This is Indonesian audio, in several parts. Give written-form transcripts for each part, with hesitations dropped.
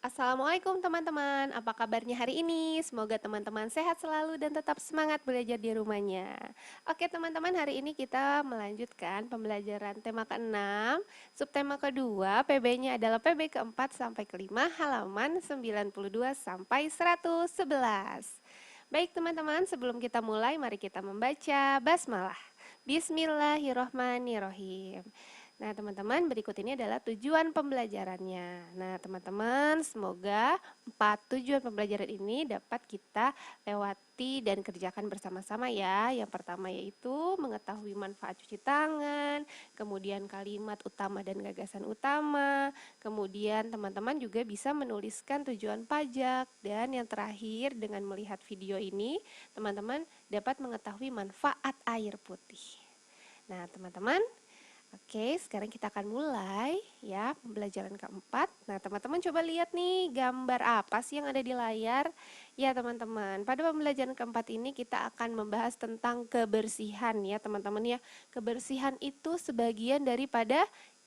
Assalamualaikum teman-teman, apa kabarnya hari ini? Semoga teman-teman sehat selalu dan tetap semangat belajar di rumahnya. Oke teman-teman, hari ini kita melanjutkan pembelajaran tema ke-6, subtema kedua, PB-nya adalah PB ke-4 sampai ke-5, halaman 92 sampai 111. Baik teman-teman, sebelum kita mulai, mari kita membaca basmalah. Bismillahirrohmanirrohim. Nah, teman-teman, berikut ini adalah tujuan pembelajarannya. Nah, teman-teman, semoga 4 tujuan pembelajaran ini dapat kita lewati dan kerjakan bersama-sama ya. Yang pertama yaitu mengetahui manfaat cuci tangan, kemudian kalimat utama dan gagasan utama, kemudian teman-teman juga bisa menuliskan tujuan pajak, dan yang terakhir dengan melihat video ini, teman-teman dapat mengetahui manfaat air putih. Nah, teman-teman, oke, sekarang kita akan mulai ya pembelajaran keempat. Nah, teman-teman coba lihat nih gambar apa sih yang ada di layar. Ya, teman-teman, pada pembelajaran keempat ini kita akan membahas tentang kebersihan ya, teman-teman ya. Kebersihan itu sebagian daripada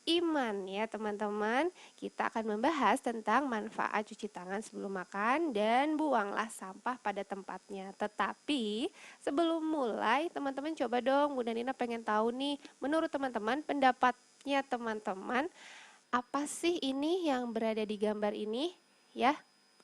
iman ya, teman-teman. Kita akan membahas tentang manfaat cuci tangan sebelum makan dan buanglah sampah pada tempatnya. Tetapi sebelum mulai, teman-teman coba dong, Bunda Nina pengen tahu nih, menurut teman-teman, pendapatnya teman-teman, apa sih ini yang berada di gambar ini? Ya,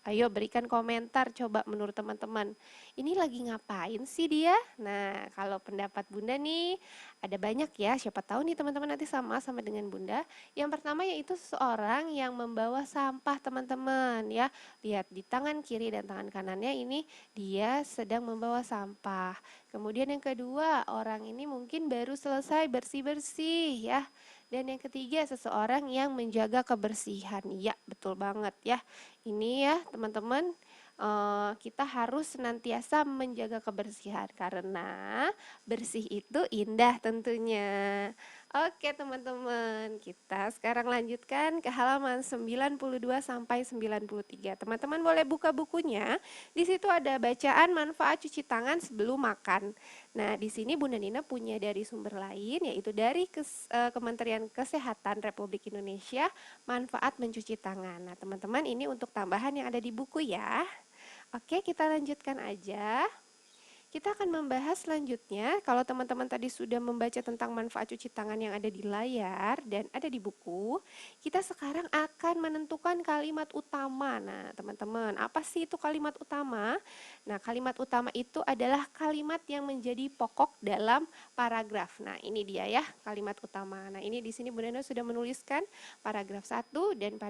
ayo berikan komentar coba menurut teman-teman. Ini lagi ngapain sih dia? Nah, kalau pendapat Bunda nih, ada banyak ya. Siapa tahu nih teman-teman nanti sama dengan Bunda. Yang pertama yaitu seseorang yang membawa sampah teman-teman ya. Lihat di tangan kiri dan tangan kanannya ini dia sedang membawa sampah. Kemudian yang kedua, orang ini mungkin baru selesai bersih-bersih ya. Dan yang ketiga, seseorang yang menjaga kebersihan. Ya, betul banget ya. Ini ya, teman-teman, kita harus senantiasa menjaga kebersihan karena bersih itu indah tentunya. Oke, teman-teman, kita sekarang lanjutkan ke halaman 92 sampai 93. Teman-teman boleh buka bukunya. Di situ ada bacaan manfaat cuci tangan sebelum makan. Nah, di sini Bunda Nina punya dari sumber lain, yaitu dari Kementerian Kesehatan Republik Indonesia, manfaat mencuci tangan. Nah, teman-teman, ini untuk tambahan yang ada di buku ya. Oke, kita lanjutkan aja. Kita akan membahas selanjutnya, kalau teman-teman tadi sudah membaca tentang manfaat cuci tangan yang ada di layar dan ada di buku, kita sekarang akan menentukan kalimat utama. Nah, teman-teman, apa sih itu kalimat utama? Nah, kalimat utama itu adalah kalimat yang menjadi pokok dalam paragraf. Nah, ini dia ya, kalimat utama. Nah, ini di sini Bunda Nina sudah menuliskan paragraf 1 dan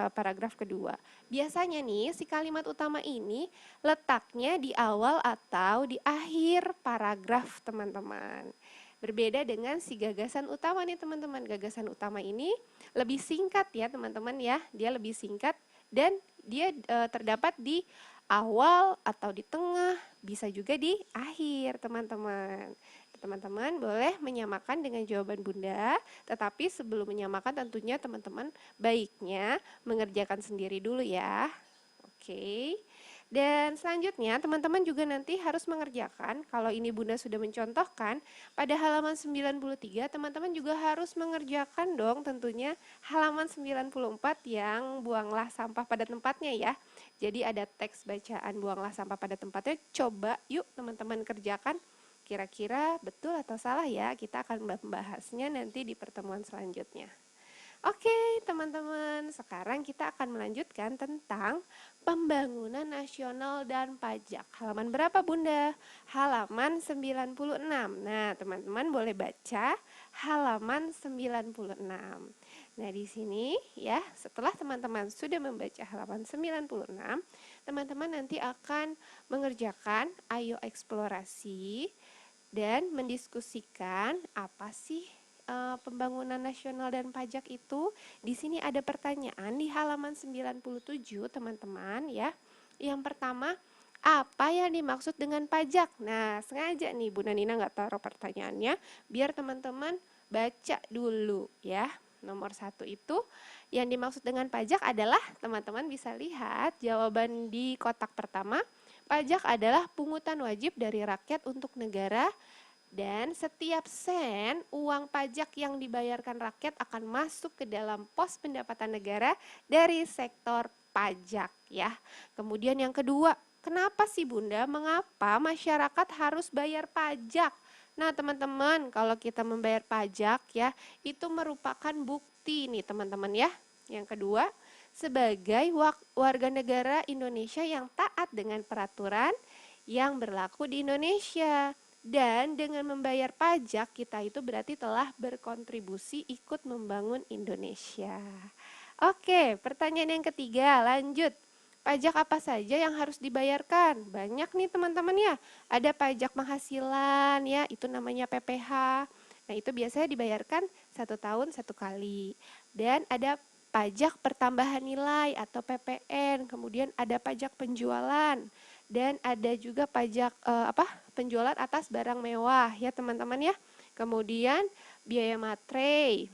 paragraf kedua. Biasanya nih, si kalimat utama ini letaknya di awal atau di akhir paragraf, teman-teman. Berbeda dengan si gagasan utama nih, teman-teman. Gagasan utama ini lebih singkat ya, teman-teman ya. Dia lebih singkat dan dia terdapat di awal atau di tengah, bisa juga di akhir, teman-teman. Teman-teman boleh menyamakan dengan jawaban Bunda, tetapi sebelum menyamakan tentunya teman-teman baiknya mengerjakan sendiri dulu ya. Oke. Dan selanjutnya teman-teman juga nanti harus mengerjakan, kalau ini Bunda sudah mencontohkan, pada halaman 93 teman-teman juga harus mengerjakan dong tentunya halaman 94 yang buanglah sampah pada tempatnya ya. Jadi ada teks bacaan buanglah sampah pada tempatnya, coba yuk teman-teman kerjakan. Kira-kira betul atau salah ya, kita akan membahasnya nanti di pertemuan selanjutnya. Oke, teman-teman, sekarang kita akan melanjutkan tentang pembangunan nasional dan pajak. Halaman berapa, Bunda? Halaman 96. Nah, teman-teman boleh baca halaman 96. Nah, di sini ya, setelah teman-teman sudah membaca halaman 96, teman-teman nanti akan mengerjakan ayo eksplorasi dan mendiskusikan apa sih pembangunan nasional dan pajak itu. Di sini ada pertanyaan di halaman 97, teman-teman ya. Yang pertama, apa yang dimaksud dengan pajak? Nah, sengaja nih Bunda Nina nggak taruh pertanyaannya biar teman-teman baca dulu ya. Nomor 1 itu yang dimaksud dengan pajak adalah, teman-teman bisa lihat jawaban di kotak pertama. Pajak adalah pungutan wajib dari rakyat untuk negara, dan setiap sen uang pajak yang dibayarkan rakyat akan masuk ke dalam pos pendapatan negara dari sektor pajak ya. Kemudian yang kedua, kenapa sih Bunda, mengapa masyarakat harus bayar pajak? Nah, teman-teman, kalau kita membayar pajak ya, itu merupakan bukti nih teman-teman ya. Yang kedua, sebagai warga negara Indonesia yang taat dengan peraturan yang berlaku di Indonesia. Dan dengan membayar pajak, kita itu berarti telah berkontribusi ikut membangun Indonesia. Oke, pertanyaan yang ketiga, lanjut. Pajak apa saja yang harus dibayarkan? Banyak nih teman-teman ya. Ada pajak penghasilan ya, itu namanya PPh. Nah, itu biasanya dibayarkan 1 tahun 1 kali. Dan ada pajak pertambahan nilai atau PPN. Kemudian ada pajak penjualan. Dan ada juga pajak penjualan atas barang mewah ya teman-teman ya. Kemudian biaya materai.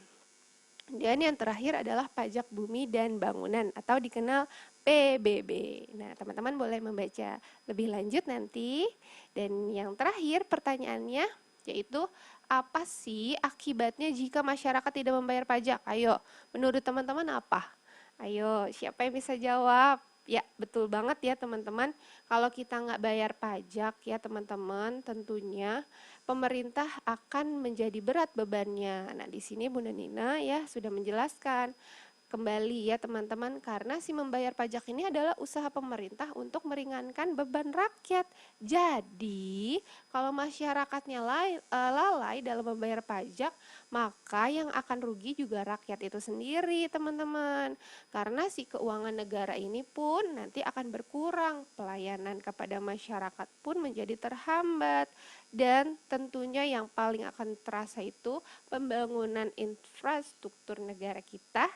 Dan yang terakhir adalah pajak bumi dan bangunan atau dikenal PBB. Nah, teman-teman boleh membaca lebih lanjut nanti. Dan yang terakhir pertanyaannya yaitu apa sih akibatnya jika masyarakat tidak membayar pajak? Ayo, menurut teman-teman apa? Ayo, siapa yang bisa jawab? Ya, betul banget ya teman-teman. Kalau kita nggak bayar pajak ya teman-teman, tentunya pemerintah akan menjadi berat bebannya. Nah, di sini Bunda Nina ya sudah menjelaskan kembali ya teman-teman, karena si membayar pajak ini adalah usaha pemerintah untuk meringankan beban rakyat. Jadi, kalau masyarakatnya lalai dalam membayar pajak, maka yang akan rugi juga rakyat itu sendiri, teman-teman. Karena si keuangan negara ini pun nanti akan berkurang, pelayanan kepada masyarakat pun menjadi terhambat. Dan tentunya yang paling akan terasa itu pembangunan infrastruktur negara kita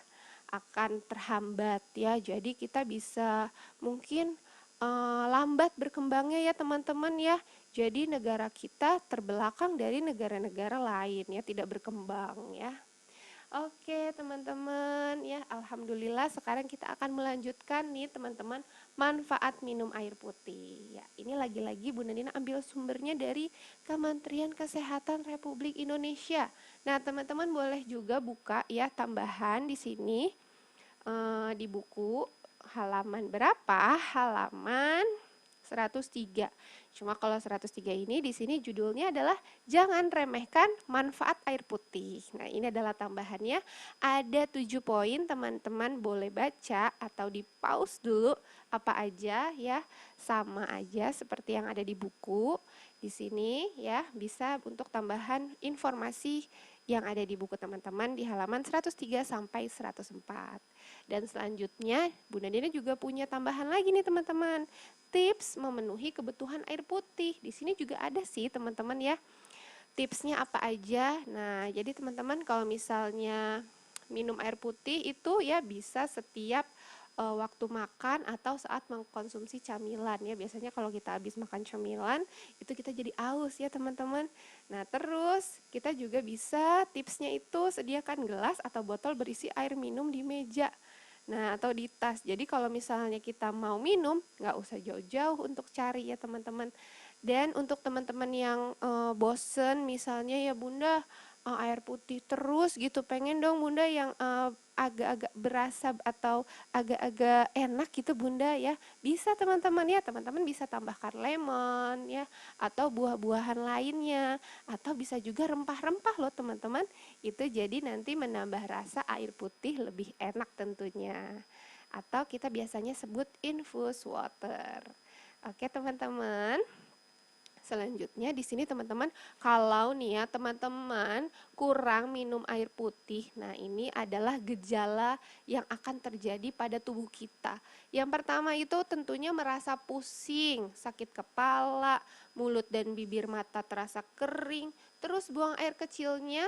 akan terhambat ya. Jadi kita bisa mungkin lambat berkembangnya ya teman-teman ya. Jadi negara kita terbelakang dari negara-negara lain ya, tidak berkembang ya. Oke teman-teman ya, alhamdulillah sekarang kita akan melanjutkan nih teman-teman manfaat minum air putih. Ya, ini lagi-lagi Bunda Nina ambil sumbernya dari Kementerian Kesehatan Republik Indonesia. Nah, teman-teman boleh juga buka ya tambahan di sini di buku halaman berapa? Halaman 103. Cuma kalau 103 ini di sini judulnya adalah jangan remehkan manfaat air putih. Nah, ini adalah tambahannya. Ada 7 poin, teman-teman boleh baca atau di pause dulu apa aja ya. Sama aja seperti yang ada di buku. Di sini ya bisa untuk tambahan informasi yang ada di buku teman-teman di halaman 103 sampai 104. Dan selanjutnya Bunda Dina juga punya tambahan lagi nih teman-teman. Tips memenuhi kebutuhan air putih. Di sini juga ada sih teman-teman ya. Tipsnya apa aja? Nah, jadi teman-teman kalau misalnya minum air putih itu ya bisa setiap waktu makan atau saat mengkonsumsi camilan ya. Biasanya kalau kita habis makan camilan itu kita jadi aus ya teman-teman. Nah, terus kita juga bisa tipsnya itu sediakan gelas atau botol berisi air minum di meja. Nah, atau di tas. Jadi kalau misalnya kita mau minum, nggak usah jauh-jauh untuk cari ya teman-teman. Dan untuk teman-teman yang bosen misalnya ya Bunda, air putih terus gitu, pengen dong Bunda yang agak-agak berasa atau agak-agak enak gitu Bunda ya. Bisa teman-teman ya, teman-teman bisa tambahkan lemon ya, atau buah-buahan lainnya, atau bisa juga rempah-rempah loh teman-teman. Itu jadi nanti menambah rasa air putih lebih enak tentunya. Atau kita biasanya sebut infus water. Oke teman-teman. Selanjutnya di sini teman-teman, kalau nih ya teman-teman kurang minum air putih, nah ini adalah gejala yang akan terjadi pada tubuh kita. Yang pertama itu tentunya merasa pusing, sakit kepala, mulut dan bibir mata terasa kering, terus buang air kecilnya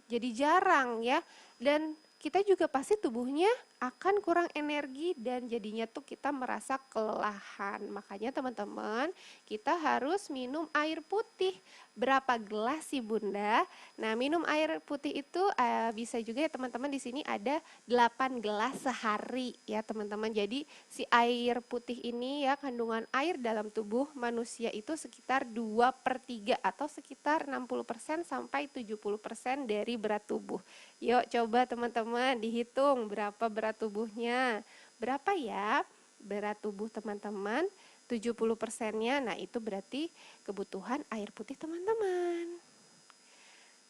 jadi jarang ya, dan kita juga pasti tubuhnya akan kurang energi dan jadinya tuh kita merasa kelelahan. Makanya teman-teman, kita harus minum air putih. Berapa gelas sih Bunda? Nah, minum air putih itu bisa juga ya teman-teman, di sini ada 8 gelas sehari ya teman-teman. Jadi si air putih ini ya, kandungan air dalam tubuh manusia itu sekitar 2/3 atau sekitar 60% sampai 70% dari berat tubuh. Yuk coba teman-teman dihitung berapa berat tubuhnya. berapa ya berat tubuh teman-teman? 70%-nya. Nah, itu berarti kebutuhan air putih teman-teman.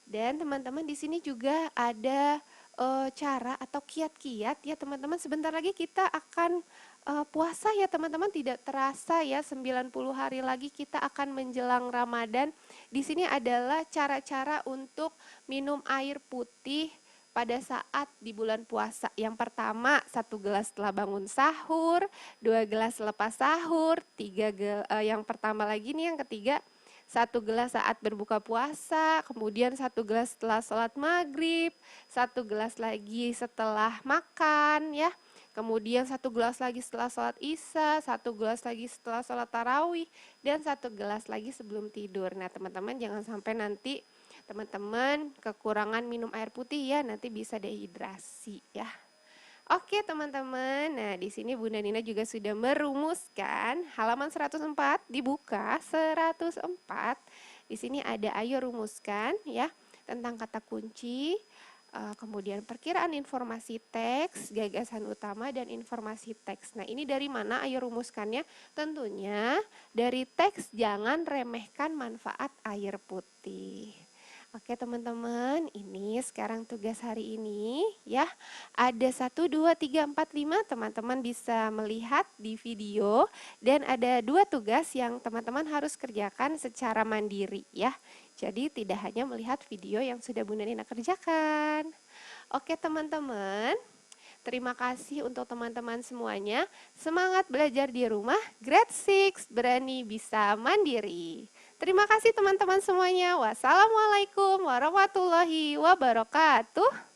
Dan teman-teman di sini juga ada cara atau kiat-kiat ya teman-teman. Sebentar lagi kita akan puasa ya teman-teman, tidak terasa ya 90 hari lagi kita akan menjelang Ramadan. Di sini adalah cara-cara untuk minum air putih pada saat di bulan puasa. Yang pertama, 1 gelas setelah bangun sahur, 2 gelas selepas sahur, yang pertama lagi nih yang ketiga, 1 gelas saat berbuka puasa, kemudian 1 gelas setelah sholat maghrib, 1 gelas lagi setelah makan ya. Kemudian 1 gelas lagi setelah sholat isya, 1 gelas lagi setelah sholat tarawih, dan 1 gelas lagi sebelum tidur. Nah teman-teman jangan sampai nanti teman-teman kekurangan minum air putih ya, nanti bisa dehidrasi ya. Oke teman-teman, nah di sini Bunda Nina juga sudah merumuskan halaman 104, dibuka 104. Di sini ada ayo rumuskan ya tentang kata kunci, kemudian perkiraan informasi teks, gagasan utama dan informasi teks. Nah ini dari mana ayo rumuskannya? Tentunya dari teks jangan remehkan manfaat air putih. Oke teman-teman, ini sekarang tugas hari ini ya. Ada 1, 2, 3, 4, 5, teman-teman bisa melihat di video. Dan ada 2 tugas yang teman-teman harus kerjakan secara mandiri ya. Jadi tidak hanya melihat video yang sudah Bunda Nina kerjakan. Oke teman-teman, terima kasih untuk teman-teman semuanya. Semangat belajar di rumah, grade 6, berani bisa mandiri. Terima kasih teman-teman semuanya. Wassalamualaikum warahmatullahi wabarakatuh.